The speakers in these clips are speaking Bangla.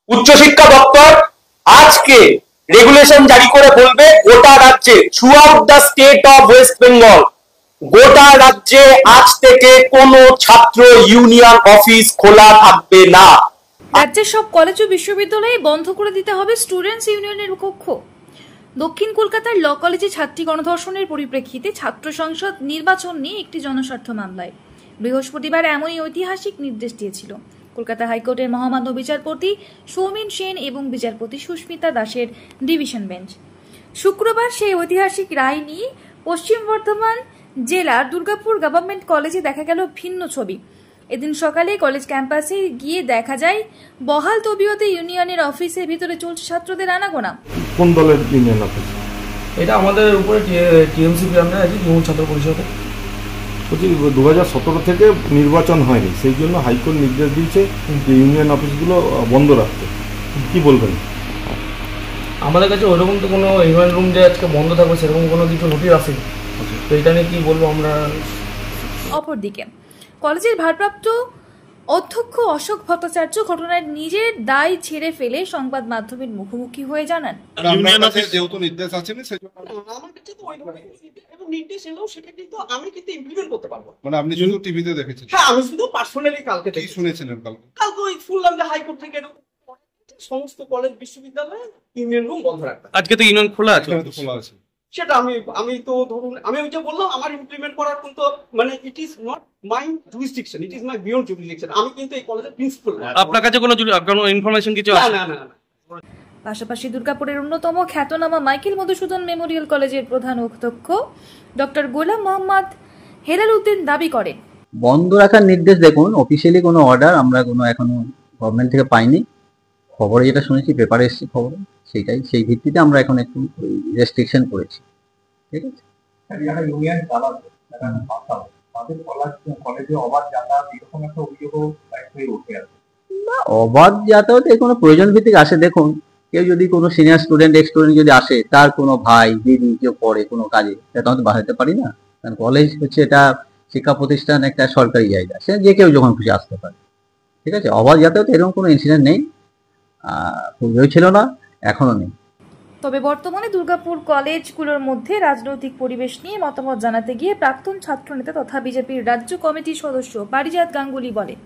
উচ্চশিক্ষা দপ্তর আজকে রেগুলেশন জারি করে বলবে গোটা রাজ্যে through out the state of West Bengal গোটা রাজ্যে আজ থেকে কোনো ছাত্র ইউনিয়ন অফিস খোলা থাকবে না। রাজ্যের সব কলেজ ও বিশ্ববিদ্যালয়ে বন্ধ করে দিতে হবে স্টুডেন্টস ইউনিয়নের কক্ষ। দক্ষিণ কলকাতার ল কলেজে ছাত্রী গণধর্ষণের পরিপ্রেক্ষিতে ছাত্র সংসদ নির্বাচন নিয়ে একটি জনস্বার্থ মামলায় বৃহস্পতিবার এমনই ঐতিহাসিক নির্দেশ দিয়েছিল কলকাতা হাইকোর্টের মহামান্য বিচারপতি সৌমেন সেন এবং বিচারপতি সুস্মিতা দাসের ডিভিশন বেঞ্চ। শুক্রবার সেই ঐতিহাসিক রায় নিয়ে পশ্চিম বর্ধমান জেলার দুর্গাপুর গভর্নমেন্ট কলেজে দেখা গেল ভিন্ন ছবি। এদিন সকালে কলেজ ক্যাম্পাসে গিয়ে দেখা যায় বহাল তবিয়তে ইউনিয়নের অফিসের ভিতরে চলছে ছাত্রদের আনাগোনা। কোন দলের ইউনিয়ন অফিস? এটা আমাদের উপরে টিএমসিপি আমরা আছি, তৃণমূল ছাত্র পরিষদে। বলছি 2017 থেকে নির্বাচন হয়নি, সেই জন্য হাইকোর্ট নির্দেশ দিয়েছে যে ইউনিয়ন অফিসগুলো বন্ধ রাখতে। কি বলবেন? আমাদের কাছে ওইরকম তো কোনো ইউনিয়ন রুম যে আজকে বন্ধ থাকবে সেরকম কোনো কিছু নোটিশ আসেনি, তো এটা নিয়ে কি বলবো আমরা। অপরদিকে কলেজের ভারপ্রাপ্ত অধ্যক্ষ অশোক ভট্টাচার্য ঘটনার নিজের দায় ছেড়ে ফেলে সংবাদ মাধ্যমের মুখোমুখি হয়ে জানান, ইউনিয়ন অফিস যেহেতু নির্দেশ আসেনি সেজন্য আমার কাছে তো ওই এবং নির্দেশ এলেও সেটা কিন্তু আমি কিন্তু ইমপ্লিমেন্ট করতে পারবো। মানে আপনি শুধু টিভিতে দেখেছেন? হ্যাঁ, আমি শুধু পার্সোনালি কালকে কি শুনেছিলেন? কালকে ওই শুনলাম যে হাইকোর্ট থেকে সমস্ত কলেজ বিশ্ববিদ্যালয়ে ইউনিয়ন রুম বন্ধ রাখবে। আজকে তো ইউনিয়ন খোলা আছে। খোলা আছে সেটা আমি তো ধরুন আমি ওই যে বললাম আমার ইমপ্লিমেন্ট করার কিন্তু মানে it is not my jurisdiction, it is my beyond jurisdiction. আমি কিন্তু এই কলেজের প্রিন্সিপাল। আপনার কাছে কোনো ইনফরমেশন কিছু আছে? না না না। পাশাপাশি দুর্গাপুরের অন্যতম খ্যাতনামা মাইকেল মধুসূদন মেমোরিয়াল কলেজের প্রধান অধ্যক্ষ ডক্টর গোলাম মোহাম্মদ হেলাল উদ্দিন দাবি করেন, বন্ধ রাখার নির্দেশ দেখুন অফিসিয়ালি কোনো অর্ডার আমরা কোনো এখনো গভর্নমেন্ট থেকে পাইনি। খবরে যেটা শুনেছি, পেপারে এসেছে খবরে, সেটাই সেই ভিত্তিতে আমরা এখন একটু রেস্ট্রিকশন করেছি। ঠিক আছে। যারা ইউনিয়ন চালাচ্ছে তাদের কলেজে অবাধ যাতায়াত এরকম একটা অভিযোগ হয়ে উঠে আছে। না, অবাধ যাতায়াতের কোনো প্রয়োজন ভিত্তিক আসে। দেখুন, কেউ যদি কোনো সিনিয়র স্টুডেন্ট এক্স স্টুডেন্ট যদি আসে, তার কোনো ভাই দিদি কেউ পড়ে কোনো কাজে, সেটা তো বাড়াতে পারি না, কারণ কলেজ হচ্ছে এটা শিক্ষা প্রতিষ্ঠান, একটা সরকারি জায়গা, সে যে কেউ যখন খুশি আসতে পারে। ঠিক আছে। অবাধ যাতায়াত এরকম কোনো ইনসিডেন্ট নেই, পূর্বেও ছিল না, এখনো নেই। তবে বর্তমানে দুর্গাপুর কলেজগুলোর মধ্যে রাজনৈতিক পরিবেশ নিয়ে মতামত জানাতে গিয়ে প্রাক্তন ছাত্রনেতা তথা বিজেপির রাজ্য কমিটির সদস্য পারিজাত গাঙ্গুলি বলেন,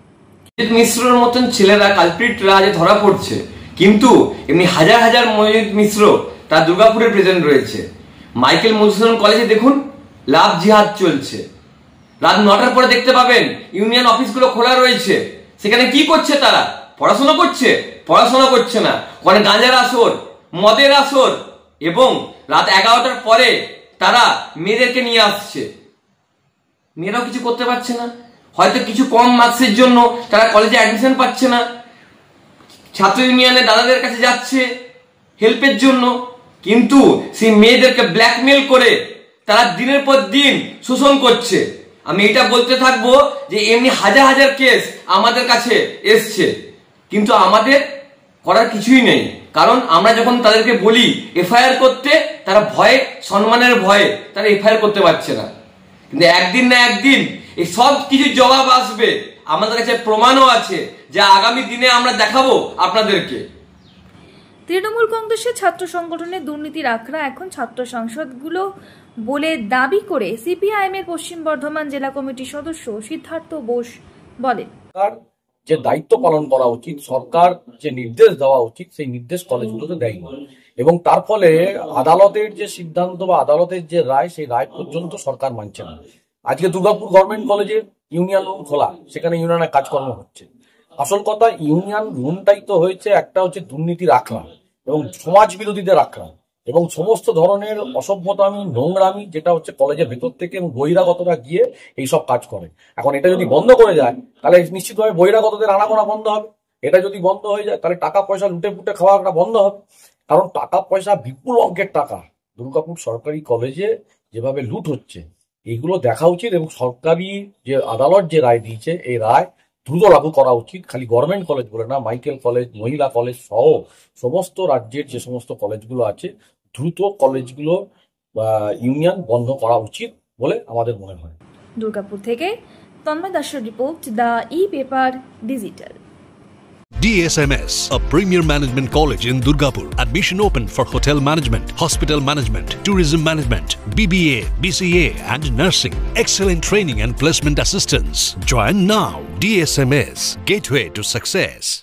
মিশ্রর মতন ছেলেরা কালপ্রিট রাজে ধরা পড়ছে, কিন্তু এমনি হাজার হাজার মনোজিৎ মিশ্র তার দুর্গাপুরের প্রেজেন্ট রয়েছে। মাইকেল মধুসূদন কলেজে দেখুন লাভ জিহাদ চলছে। রাত 9টার পরে দেখতে পাবেন ইউনিয়ন অফিসগুলো খোলা রয়েছে। সেখানে কি করছে তারা? পড়াশোনা করছে? পড়াশোনা করছে না, ওখানে গাঁজার আসর, মদের আসর, এবং রাত 11টার পরে তারা মেয়েদেরকে নিয়ে আসছে। মেয়েরাও কিছু করতে পারছে না, হয়তো কিছু কম মার্কসের জন্য তারা কলেজে অ্যাডমিশন পাচ্ছে না, ছাত্র ইউনিয়নের দাদাদের কাছে যাচ্ছে হেল্পের জন্য, কিন্তু সেই মেয়েদেরকে ব্ল্যাকমেল করে তারা দিনের পর দিন শোষণ করছে। আমি এটা বলতে থাকবো যে এমনি হাজার হাজার কেস আমাদের কাছে এসছে, কিন্তু আমাদের করার কিছুই নেই, কারণ আমরা যখন তাদেরকে বলি এফআইআর করতে, তারা ভয়ে, সম্মানের ভয়ে তারা এফআইআর করতে পারছে না। কিন্তু একদিন না একদিন এই সব কিছু জবাব আসবে। আমাদের কাছে প্রমাণও আছে, যা আগামী দিনে আমরা দেখাবো আপনাদেরকে। তৃণমূল কংগ্রেসের ছাত্র সংগঠনের দুর্নীতির আখড়া এখন ছাত্র সংসদগুলো বলে দাবি করে সিপিআইএম এর পশ্চিম বর্ধমান জেলা কমিটির সদস্য সিদ্ধার্থ বোস বলেন, যে দায়িত্ব পালন করা উচিত, সরকার যে নির্দেশ দেওয়া উচিত সেই নির্দেশ কলেজগুলোতে দেয়নি, এবং তার ফলে আদালতের যে সিদ্ধান্ত বা আদালতের যে রায়, সেই রায় পর্যন্ত সরকার মানছে না। আজকে দুর্গাপুর গভর্নমেন্ট কলেজের ইউনিয়ন রুম খোলা, সেখানে ইউনিয়নের কাজকর্ম হচ্ছে। আসল কথা, ইউনিয়ন রুমটাই তো হয়েছে একটা হচ্ছে দুর্নীতির আখড়া এবং সমাজ বিরোধীদের আখড়া এবং সমস্ত ধরনের অসভ্যতামি, নোংরামি, যেটা হচ্ছে কলেজের ভেতর থেকে এবং বহিরাগতরা গিয়ে এইসব কাজ করে। এখন এটা যদি বন্ধ করে যায় তাহলে নিশ্চিতভাবে বহিরাগতদের আনাগোনা বন্ধ হবে। এটা যদি বন্ধ হয়ে যায় তাহলে টাকা পয়সা লুটে পুটে খাওয়াটা বন্ধ হবে, কারণ টাকা পয়সা, বিপুল অঙ্কের টাকা দুর্গাপুর সরকারি কলেজে যেভাবে লুট হচ্ছে, এইগুলো দেখা উচিত এবং সরকারি যে আদালত যে রায় দিয়েছে, এই রায় দ্রুত লাগু করা উচিত। খালি গভর্নমেন্ট কলেজ বলে না, মাইকেল কলেজ, মহিলা কলেজ সহ সমস্ত রাজ্যের যে সমস্ত কলেজগুলো আছে, দ্রুত কলেজগুলো ইউনিয়ন বন্ধ করা উচিত বলে আমাদের মনে হয়। দুর্গাপুর থেকে তন্ময় দাসের report, the e paper digital. DSMS, a premier management college in Durgapur. Admission open for hotel management, hospital management, tourism management, BBA, BCA and nursing. Excellent training and placement assistance. Join now. DSMS, gateway to success.